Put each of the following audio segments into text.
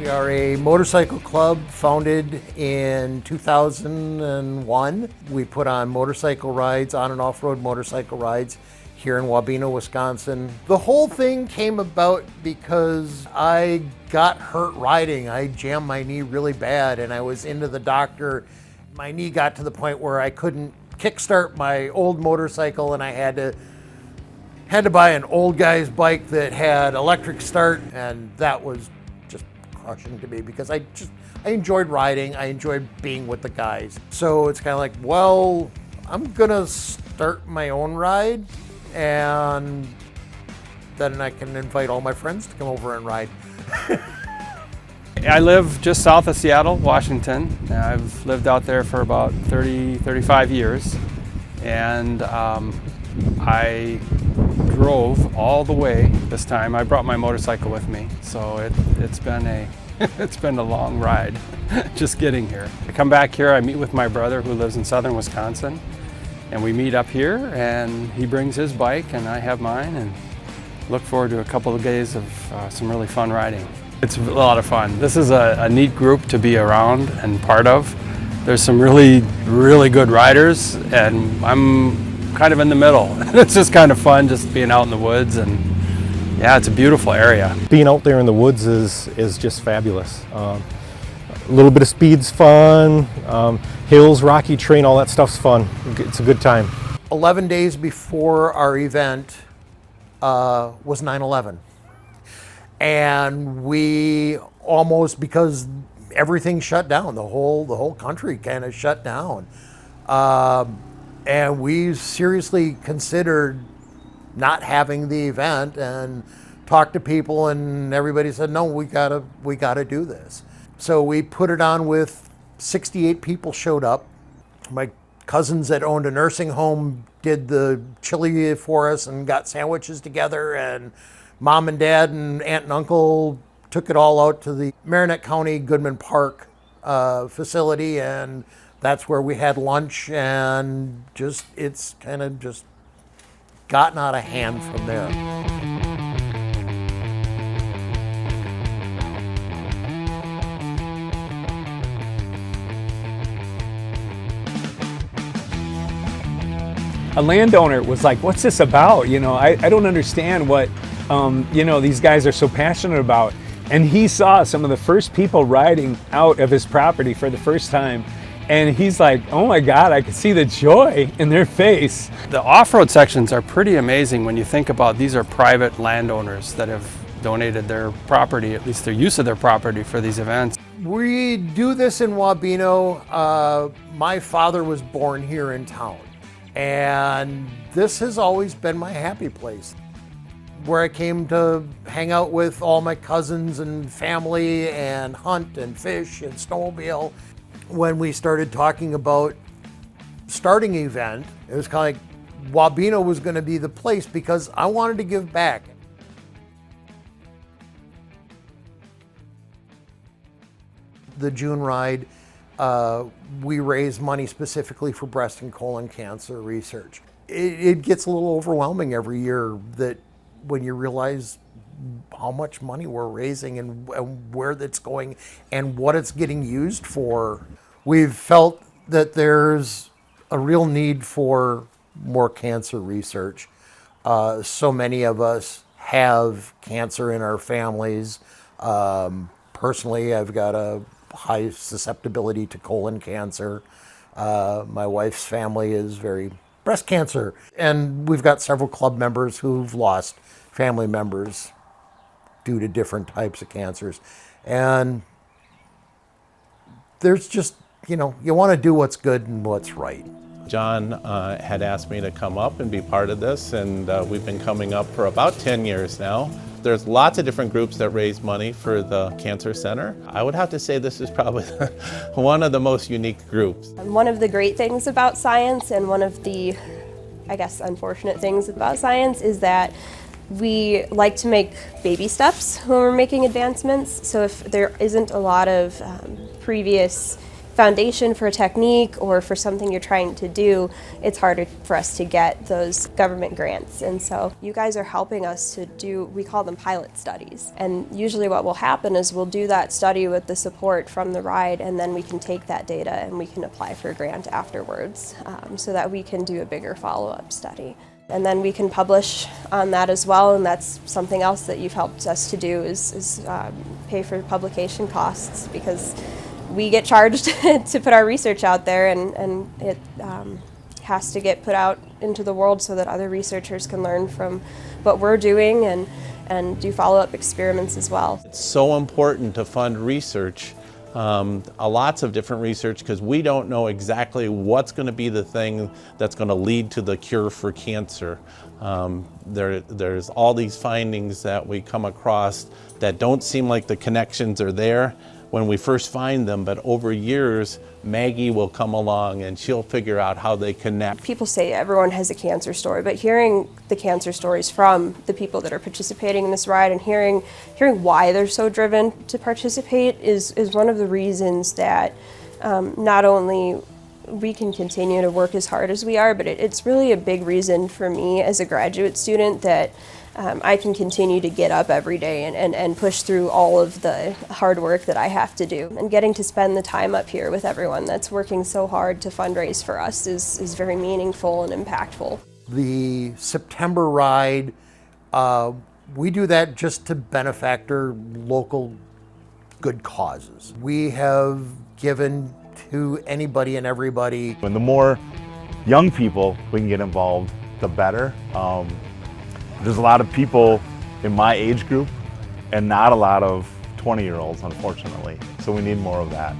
We are a motorcycle club founded in 2001. We put on motorcycle rides, on and off-road motorcycle rides here in Wabeno, Wisconsin. The whole thing came about because I got hurt riding. I jammed my knee really bad and I was into the doctor. My knee got to the point where I couldn't kickstart my old motorcycle and I had to buy an old guy's bike that had electric start, and that was just crushing to me because I enjoyed riding. I enjoyed being with the guys. So it's kind of like, well, I'm gonna start my own ride and then I can invite all my friends to come over and ride. I live just south of Seattle, Washington. I've lived out there for about 35 years, and I drove all the way this time. I brought my motorcycle with me, so it's been a long ride just getting here. I come back here, I meet with my brother who lives in southern Wisconsin, and we meet up here, and he brings his bike and I have mine, and look forward to a couple of days of some really fun riding. It's a lot of fun. This is a neat group to be around and part of. There's some really good riders, and I'm kind of in the middle. It's just kind of fun just being out in the woods, and yeah, it's a beautiful area. Being out there in the woods is just fabulous. A little bit of speed's fun, hills, rocky terrain, all that stuff's fun. It's a good time. 11 days before our event was 9/11. And we almost, because everything shut down, the whole country kind of shut down. And we seriously considered not having the event and talked to people, and everybody said, no, we gotta do this. So we put it on with 68 people showed up. My cousins that owned a nursing home did the chili for us and got sandwiches together, and Mom and Dad and Aunt and Uncle took it all out to the Marinette County Goodman Park facility, and that's where we had lunch, and it's kind of just gotten out of hand from there. A landowner was like, what's this about? You know, I don't understand what, these guys are so passionate about. And he saw some of the first people riding out of his property for the first time. And he's like, oh my God, I could see the joy in their face. The off-road sections are pretty amazing when you think about these are private landowners that have donated their property, at least their use of their property, for these events. We do this in Wabeno. My father was born here in town, and this has always been my happy place, where I came to hang out with all my cousins and family and hunt and fish and snowmobile. When we started talking about starting an event, it was kind of like Wabeno was going to be the place because I wanted to give back. The June ride, we raise money specifically for breast and colon cancer research. It gets a little overwhelming every year that when you realize how much money we're raising and where that's going and what it's getting used for. We've felt that there's a real need for more cancer research. So many of us have cancer in our families. Personally, I've got a high susceptibility to colon cancer. My wife's family is very breast cancer. And we've got several club members who've lost family members due to different types of cancers. And there's just, you want to do what's good and what's right. John had asked me to come up and be part of this, and we've been coming up for about 10 years now. There's lots of different groups that raise money for the Cancer Center. I would have to say this is probably one of the most unique groups. One of the great things about science, and one of the, I guess, unfortunate things about science, is that we like to make baby steps when we're making advancements. So if there isn't a lot of previous foundation for a technique or for something you're trying to do, it's harder for us to get those government grants. And so you guys are helping us to do, we call them pilot studies. And usually what will happen is we'll do that study with the support from the ride, and then we can take that data and we can apply for a grant afterwards, so that we can do a bigger follow-up study. And then we can publish on that as well, and that's something else that you've helped us to do is pay for publication costs, because we get charged to put our research out there, and it has to get put out into the world so that other researchers can learn from what we're doing and do follow-up experiments as well. It's so important to fund research, lots of different research, because we don't know exactly what's going to be the thing that's going to lead to the cure for cancer. There's all these findings that we come across that don't seem like the connections are there when we first find them, but over years, Maggie will come along and she'll figure out how they connect. People say everyone has a cancer story, but hearing the cancer stories from the people that are participating in this ride and hearing why they're so driven to participate is one of the reasons that not only we can continue to work as hard as we are, but it's really a big reason for me as a graduate student that I can continue to get up every day and push through all of the hard work that I have to do. And getting to spend the time up here with everyone that's working so hard to fundraise for us is very meaningful and impactful. The September ride, we do that just to benefactor local good causes. We have given to anybody and everybody. When the more young people we can get involved, the better. There's a lot of people in my age group and not a lot of 20-year-olds, unfortunately. So we need more of that.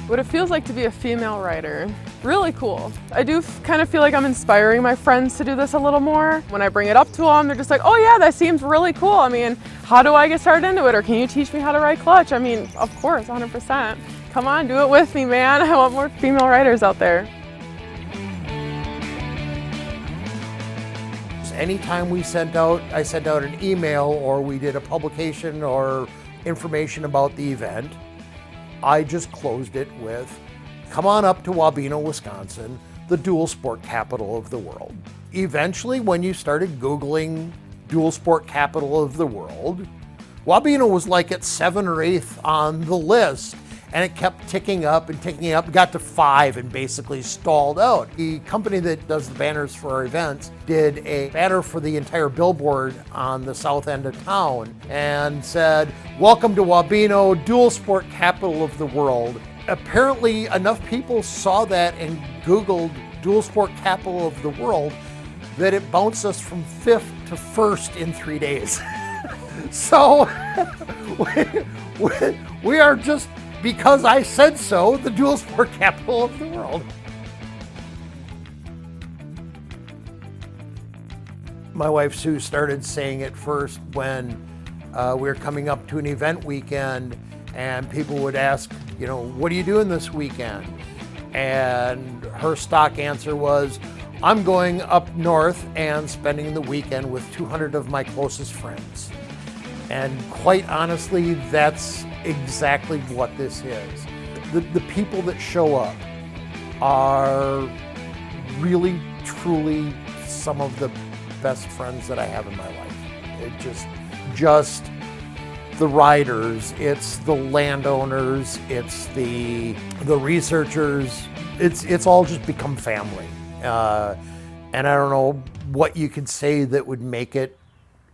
What it feels like to be a female rider. Really cool. I do kind of feel like I'm inspiring my friends to do this a little more. When I bring it up to them, they're just like, oh yeah, that seems really cool. I mean, how do I get started into it? Or can you teach me how to ride clutch? I mean, of course, 100%. Come on, do it with me, man. I want more female riders out there. Anytime I sent out an email or we did a publication or information about the event, I just closed it with, come on up to Wabeno, Wisconsin, the dual sport capital of the world. Eventually, when you started Googling dual sport capital of the world, Wabeno was like at 7th or 8th on the list. And it kept ticking up, got to 5 and basically stalled out. The company that does the banners for our events did a banner for the entire billboard on the south end of town and said, welcome to Wabeno, dual sport capital of the world. Apparently enough people saw that and Googled dual sport capital of the world that it bounced us from 5th to 1st in 3 days. So we are just, because I said so, the dual sport capital of the world. My wife Sue started saying it first when we were coming up to an event weekend and people would ask, you know, what are you doing this weekend? And her stock answer was, I'm going up north and spending the weekend with 200 of my closest friends. And quite honestly, that's exactly what this is. The people that show up are really, truly some of the best friends that I have in my life. It just the riders, it's the landowners, it's the researchers. It's all just become family. And I don't know what you could say that would make it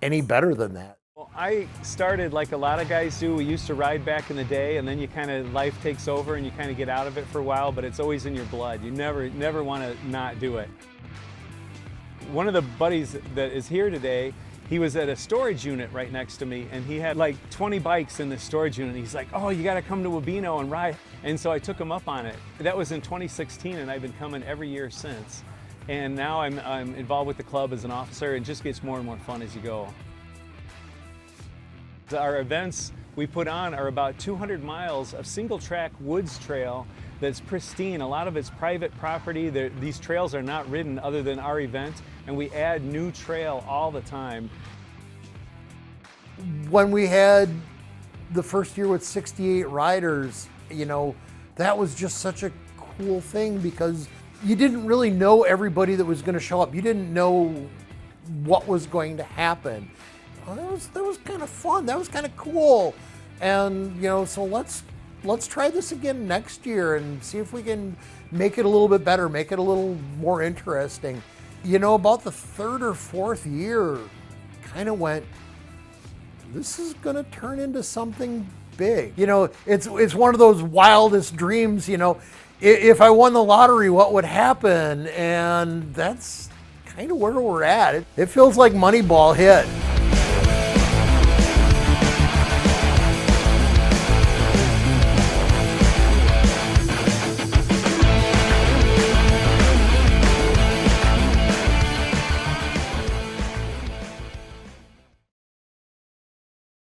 any better than that. Well, I started like a lot of guys do. We used to ride back in the day, and then you kind of, life takes over and you kind of get out of it for a while, but it's always in your blood. You never want to not do it. One of the buddies that is here today, he was at a storage unit right next to me, and he had like 20 bikes in the storage unit. He's like, oh, you got to come to Wabeno and ride. And so I took him up on it. That was in 2016, and I've been coming every year since. And now I'm involved with the club as an officer. It just gets more and more fun as you go. Our events we put on are about 200 miles of single track woods trail that's pristine. A lot of it's private property. These trails are not ridden other than our event, and we add new trail all the time. When we had the first year with 68 riders, you know, that was just such a cool thing because you didn't really know everybody that was going to show up. You didn't know what was going to happen. Well, that was kind of fun. That was kind of cool. And so let's try this again next year and see if we can make it a little bit better, make it a little more interesting. About the third or fourth year, kind of went, this is going to turn into something big. It's one of those wildest dreams, if I won the lottery, what would happen? And that's kind of where we're at. It feels like Moneyball hit.